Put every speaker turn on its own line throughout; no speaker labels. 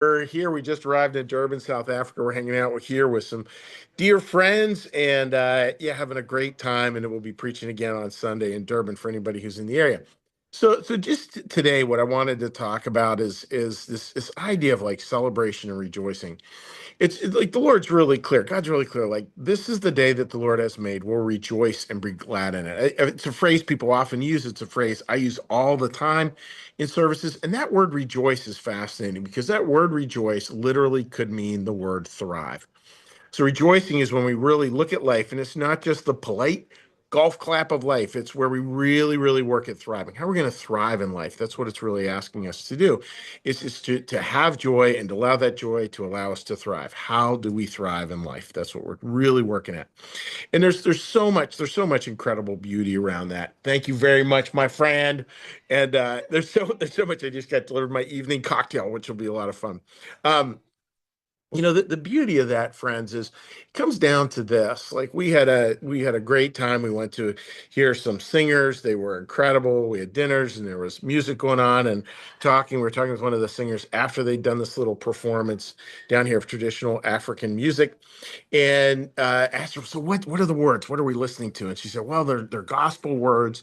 We're here. We just arrived in Durban, South Africa. We're hanging out with some dear friends and yeah, having a great time. And we'll be preaching again on Sunday in Durban for anybody who's in the area. So just today, what I wanted to talk about is this idea of like celebration and rejoicing. It's like the Lord's really clear. God's really clear. Like, this is the day that the Lord has made. We'll rejoice and be glad in it. It's a phrase people often use. It's a phrase I use all the time in services. And that word rejoice is fascinating because that word rejoice literally could mean the word thrive. So rejoicing is when we really look at life, and it's not just the polite golf clap of life. It's where we really, really work at thriving. How are we going to thrive in life? That's what it's really asking us to do. Is to have joy and to allow that joy to allow us to thrive. How do we thrive in life? That's what we're really working at. And there's so much incredible beauty around that. Thank you very much, my friend. And there's so much. I just got delivered my evening cocktail, which will be a lot of fun. Um, the beauty of that, friends, is it comes down to this. Like, we had a great time. We went to hear some singers. They were incredible. We had dinners and there was music going on and talking. We were talking with one of the singers after they'd done this little performance down here of traditional African music, and asked her, "So what are the words? What are we listening to?" And she said, "Well, they're gospel words."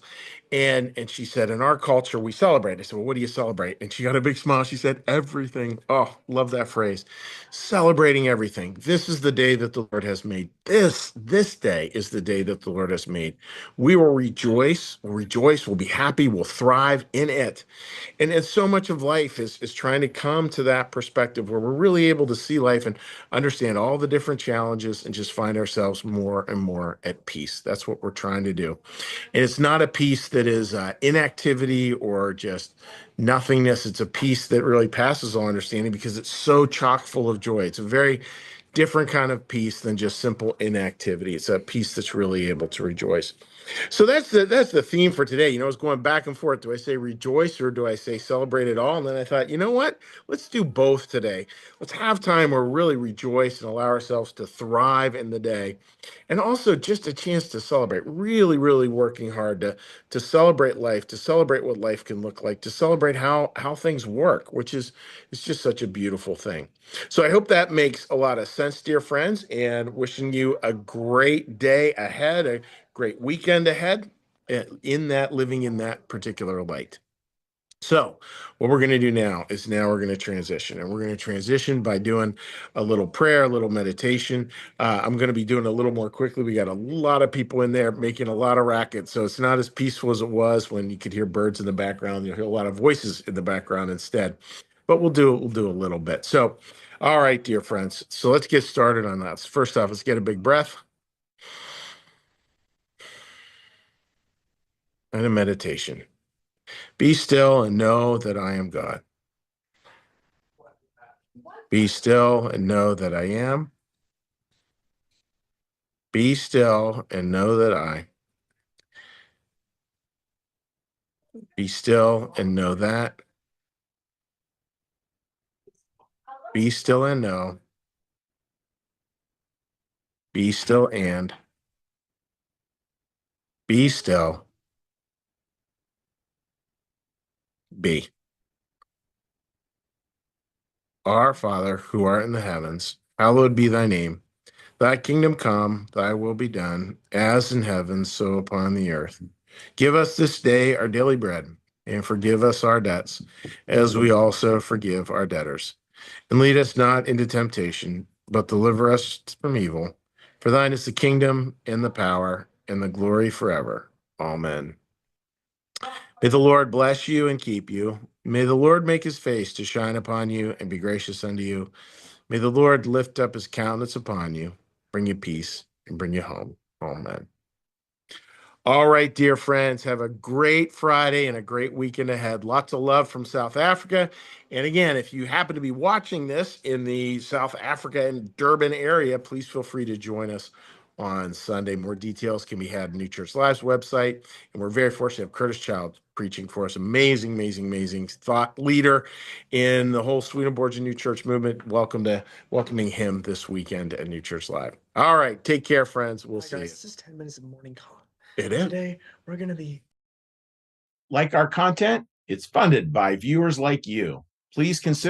And she said, "In our culture, we celebrate." I said, "Well, what do you celebrate?" And she got a big smile. She said, "Everything." Oh, love that phrase. Celebrating everything. This is the day that the Lord has made. This day is the day that the Lord has made. We will rejoice, we'll be happy, we'll thrive in it. And so much of life is trying to come to that perspective where we're really able to see life and understand all the different challenges and just find ourselves more and more at peace. That's what we're trying to do. And it's not a peace that is inactivity or just nothingness. It's a peace that really passes all understanding because it's so chock full of joy. It's a very different kind of peace than just simple inactivity. It's a peace that's really able to rejoice. So that's the theme for today. I was going back and forth. Do I say rejoice or do I say celebrate it all? And then I thought, you know what? Let's do both today. Let's have time where we really rejoice and allow ourselves to thrive in the day. And also just a chance to celebrate, really, really working hard to celebrate life, to celebrate what life can look like, to celebrate how things work, which is it's just such a beautiful thing. So I hope that makes a lot of sense, dear friends, and wishing you a great day ahead, a great weekend ahead in that living in that particular light. So, what we're going to do now we're going to transition, and we're going to transition by doing a little prayer, a little meditation. I'm going to be doing a little more quickly. We got a lot of people in there making a lot of racket, so it's not as peaceful as it was when you could hear birds in the background. You'll hear a lot of voices in the background instead, but we'll do a little bit. So, all right, dear friends. So let's get started on that. First off, let's get a big breath and a meditation. Be still and know that I am God. Be still and know that I am. Be still and know that I. Be still and know that. Be still and know. Be still and. Be still. Be. Our Father, who art in the heavens, hallowed be thy name. Thy kingdom come, thy will be done, as in heaven, so upon the earth. Give us this day our daily bread, and forgive us our debts, as we also forgive our debtors. And lead us not into temptation, but deliver us from evil. For thine is the kingdom, and the power, and the glory forever. Amen. May the Lord bless you and keep you. May the Lord make his face to shine upon you and be gracious unto you. May the Lord lift up his countenance upon you, bring you peace, and bring you home. Amen. All right, dear friends, have a great Friday and a great weekend ahead. Lots of love from South Africa. And again, if you happen to be watching this in the South Africa and Durban area, please feel free to join us on Sunday. More details can be had on New Church Live's website. And we're very fortunate to have Curtis Child preaching for us. Amazing, amazing, amazing thought leader in the whole Swedenborg New Church movement. Welcoming him this weekend at New Church Live. All right, take care, friends. We'll see you.
This is 10 minutes of morning call.
It is.
Today, we're going to be.
Like our content? It's funded by viewers like you. Please consider